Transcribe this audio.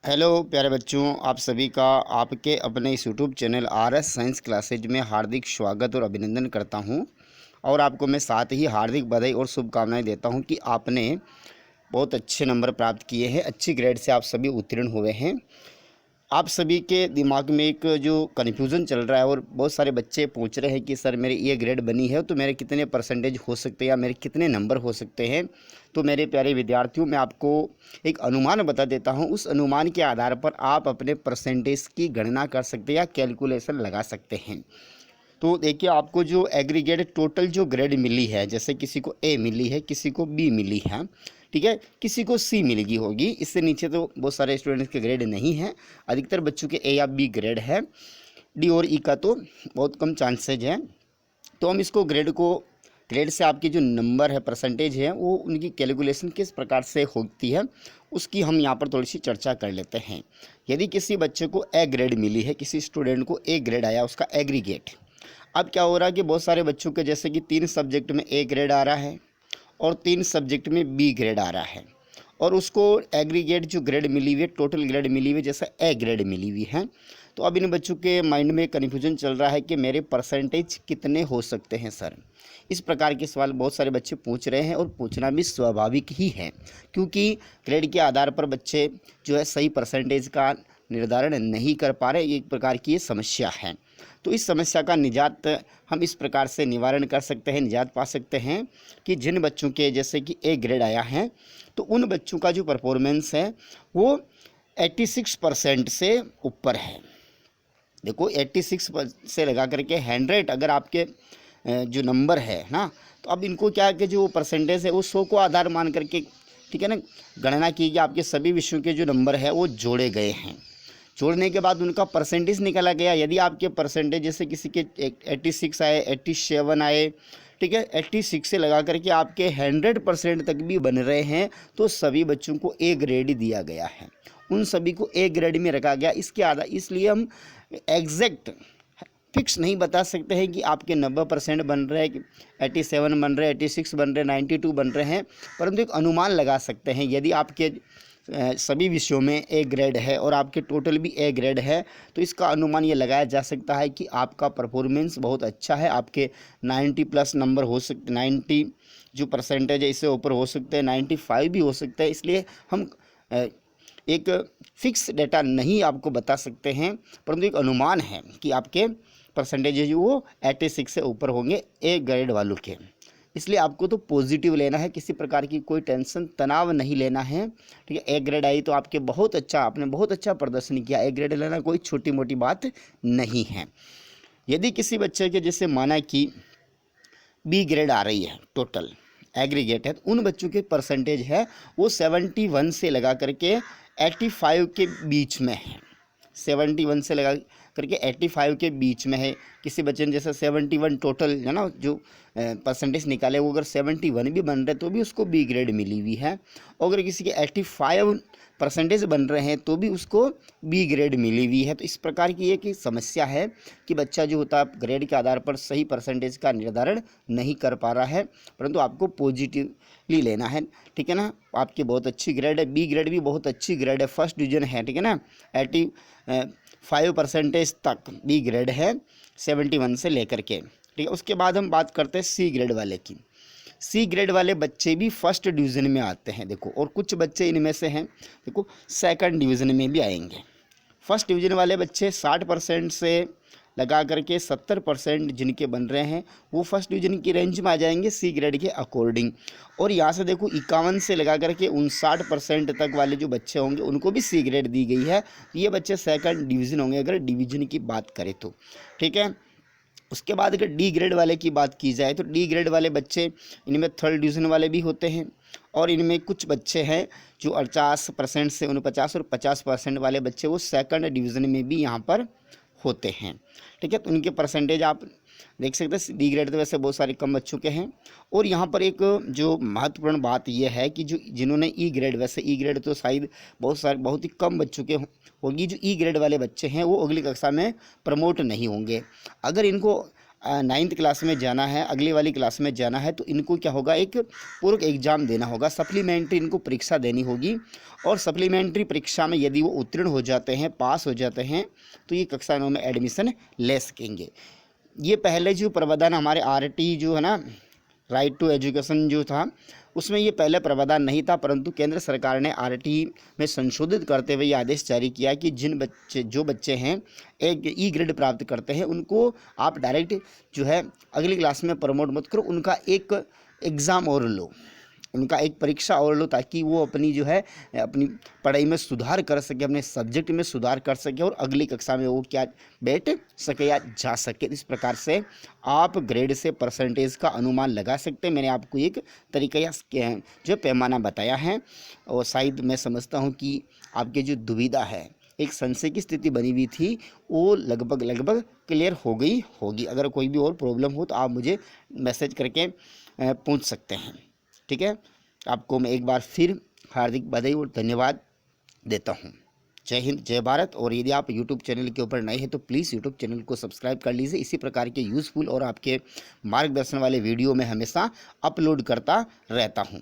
Hello प्यारे बच्चों, आप सभी का आपके अपने इस YouTube channel RS science classes में हार्दिक स्वागत और अभिनंदन करता हूं। और आपको मैं साथ ही हार्दिक बधाई और शुभकामनाएं देता हूं कि आपने बहुत अच्छे नंबर प्राप्त किए हैं, अच्छी ग्रेड से आप सभी उत्तीर्ण हुए हैं। आप सभी के दिमाग में एक जो कन्फ्यूज़न चल रहा है और बहुत सारे बच्चे पूछ रहे हैं कि सर मेरी ये ग्रेड बनी है तो मेरे कितने परसेंटेज हो सकते हैं या मेरे कितने नंबर हो सकते हैं। तो मेरे प्यारे विद्यार्थियों, मैं आपको एक अनुमान बता देता हूँ। उस अनुमान के आधार पर आप अपने परसेंटेज की गणना कर सकते हैं या कैलकुलेशन लगा सकते हैं। तो देखिए, आपको जो एग्रीगेट टोटल जो ग्रेड मिली है, जैसे किसी को ए मिली है, किसी को बी मिली है, ठीक है, किसी को सी मिलेगी होगी। इससे नीचे तो बहुत सारे स्टूडेंट्स के ग्रेड नहीं है, अधिकतर बच्चों के ए या बी ग्रेड है। डी और ई का तो बहुत कम चांसेज है। तो हम इसको ग्रेड से आपकी जो नंबर है, परसेंटेज है, वो उनकी कैलकुलेशन किस प्रकार से होती है उसकी हम यहाँ पर थोड़ी सी चर्चा कर लेते हैं। यदि किसी बच्चे को ए ग्रेड मिली है, किसी स्टूडेंट को ए ग्रेड आया, उसका एग्रीगेट। अब क्या हो रहा है कि बहुत सारे बच्चों के जैसे कि 3 सब्जेक्ट में ए ग्रेड आ रहा है और 3 सब्जेक्ट में बी ग्रेड आ रहा है, और उसको एग्रीगेट जो ग्रेड मिली हुई है, टोटल ग्रेड मिली हुई है, जैसे ए ग्रेड मिली हुई है। तो अब इन बच्चों के माइंड में कन्फ्यूजन चल रहा है कि मेरे परसेंटेज कितने हो सकते हैं सर। इस प्रकार के सवाल बहुत सारे बच्चे पूछ रहे हैं और पूछना भी स्वाभाविक ही है, क्योंकि ग्रेड के आधार पर बच्चे जो है सही परसेंटेज का निर्धारण नहीं कर पा रहे। एक प्रकार की ये समस्या है। तो इस समस्या का निजात हम इस प्रकार से निवारण कर सकते हैं, निजात पा सकते हैं कि जिन बच्चों के जैसे कि ए ग्रेड आया है, तो उन बच्चों का जो परफॉर्मेंस है वो 86% से ऊपर है। देखो, 86 से लगा करके 100 अगर आपके जो नंबर है ना, तो अब इनको क्या है कि जो परसेंटेज है वो 100 को आधार मान करके, ठीक है ना, गणना की गई। आपके सभी विषयों के जो नंबर है वो जोड़े गए हैं। जोड़ने के बाद उनका परसेंटेज निकाला गया। यदि आपके परसेंटेज जैसे किसी के 86 आए, 87 आए, ठीक है, 86 से लगा करके आपके 100% तक भी बन रहे हैं, तो सभी बच्चों को ए ग्रेड ही दिया गया है, उन सभी को ए ग्रेड में रखा गया। इसके आधार इसलिए हम एग्जैक्ट फिक्स नहीं बता सकते हैं कि आपके 90% बन रहे हैं, 87 बन रहे हैं, 86 बन रहे हैं, 92 बन रहे हैं, परंतु एक अनुमान लगा सकते हैं। यदि आपके सभी विषयों में ए ग्रेड है और आपके टोटल भी ए ग्रेड है, तो इसका अनुमान ये लगाया जा सकता है कि आपका परफॉर्मेंस बहुत अच्छा है। आपके 90 प्लस नंबर हो सकते, 90 जो परसेंटेज है इससे ऊपर हो सकते हैं, 95 भी हो सकता है। इसलिए हम एक फिक्स डेटा नहीं आपको बता सकते हैं, परंतु एक अनुमान है कि आपके परसेंटेज जो वो 86 से ऊपर होंगे ए ग्रेड वालों के। इसलिए आपको तो पॉजिटिव लेना है, किसी प्रकार की कोई टेंशन तनाव नहीं लेना है, ठीक है। ए ग्रेड आई तो आपके बहुत अच्छा, आपने बहुत अच्छा प्रदर्शन किया। ए ग्रेड लेना कोई छोटी मोटी बात नहीं है। यदि किसी बच्चे के जैसे माना कि बी ग्रेड आ रही है, टोटल एग्रीगेट है, तो उन बच्चों के परसेंटेज है वो 71 से लगा करके 85 के बीच में है। 71 से लगा करके 85 के बीच में है। किसी बच्चे ने जैसे 71 टोटल है ना, जो परसेंटेज निकाले, वो अगर 71 भी बन रहे तो भी उसको बी ग्रेड मिली हुई है। और अगर किसी के 85% बन रहे हैं तो भी उसको बी ग्रेड मिली हुई है। तो इस प्रकार की एक समस्या है कि बच्चा जो होता है ग्रेड के आधार पर सही परसेंटेज का निर्धारण नहीं कर पा रहा है, परंतु आपको पॉजिटिवली लेना है, ठीक है ना। आपकी बहुत अच्छी ग्रेड है, बी ग्रेड भी बहुत अच्छी ग्रेड है, फर्स्ट डिवीजन है, ठीक है ना। 85% तक बी ग्रेड है 71 से लेकर के, ठीक है। उसके बाद हम बात करते हैं सी ग्रेड वाले की। सी ग्रेड वाले बच्चे भी फर्स्ट डिवीज़न में आते हैं, देखो, और कुछ बच्चे इनमें से हैं, देखो, सेकंड डिवीज़न में भी आएंगे। फर्स्ट डिवीज़न वाले बच्चे 60% से लगा करके 70% जिनके बन रहे हैं वो फर्स्ट डिवीज़न की रेंज में आ जाएंगे सी ग्रेड के अकॉर्डिंग। और यहाँ से देखो 51 से लगा करके 59% तक वाले जो बच्चे होंगे उनको भी सी ग्रेड दी गई है। ये बच्चे सेकंड डिवीज़न होंगे अगर डिवीज़न की बात करें तो, ठीक है। उसके बाद अगर डी ग्रेड वाले की बात की जाए तो डी ग्रेड वाले बच्चे, इनमें थर्ड डिवीज़न वाले भी होते हैं, और इनमें कुछ बच्चे हैं जो 50% से 49 और 50% वाले बच्चे वो सेकंड डिवीज़न में भी यहाँ पर होते हैं, ठीक है। तो उनके परसेंटेज आप देख सकते हैं। डी ग्रेड तो वैसे बहुत सारे कम बच्चों के हैं। और यहाँ पर एक जो महत्वपूर्ण बात यह है कि जो जिन्होंने ई ग्रेड, वैसे ई ग्रेड तो शायद बहुत ही कम बच्चों के होगी, जो ई ग्रेड वाले बच्चे हैं वो अगली कक्षा में प्रमोट नहीं होंगे। अगर इनको 9th क्लास में जाना है, अगली वाली क्लास में जाना है, तो इनको क्या होगा, एक पूरक एग्ज़ाम देना होगा, सप्लीमेंट्री इनको परीक्षा देनी होगी। और सप्लीमेंट्री परीक्षा में यदि वो उत्तीर्ण हो जाते हैं, पास हो जाते हैं, तो ये कक्षा 9 में एडमिशन ले सकेंगे। ये पहले जो प्रावधान हमारे आरटी जो है ना, राइट टू एजुकेशन जो था, उसमें ये पहले प्रावधान नहीं था, परंतु केंद्र सरकार ने आरटी में संशोधित करते हुए ये आदेश जारी किया कि जो बच्चे हैं एक ई ग्रेड प्राप्त करते हैं, उनको आप डायरेक्ट जो है अगली क्लास में प्रमोट मत करो, उनका एक एग्ज़ाम और लो, उनका एक परीक्षा और लो, ताकि वो अपनी जो है अपनी पढ़ाई में सुधार कर सके, अपने सब्जेक्ट में सुधार कर सके और अगली कक्षा में वो क्या बैठ सके या जा सके। इस प्रकार से आप ग्रेड से परसेंटेज का अनुमान लगा सकते हैं। मैंने आपको एक तरीका या जो पैमाना बताया है, और शायद मैं समझता हूँ कि आपकी जो दुविधा है, एक संशय की स्थिति बनी हुई थी, वो लगभग क्लियर हो गई होगी। अगर कोई भी और प्रॉब्लम हो तो आप मुझे मैसेज करके पूछ सकते हैं, ठीक है। आपको मैं एक बार फिर हार्दिक बधाई और धन्यवाद देता हूँ। जय हिंद, जय भारत। और यदि आप यूट्यूब चैनल के ऊपर नए हैं तो प्लीज़ यूट्यूब चैनल को सब्सक्राइब कर लीजिए। इसी प्रकार के यूज़फुल और आपके मार्गदर्शन वाले वीडियो मैं हमेशा अपलोड करता रहता हूँ।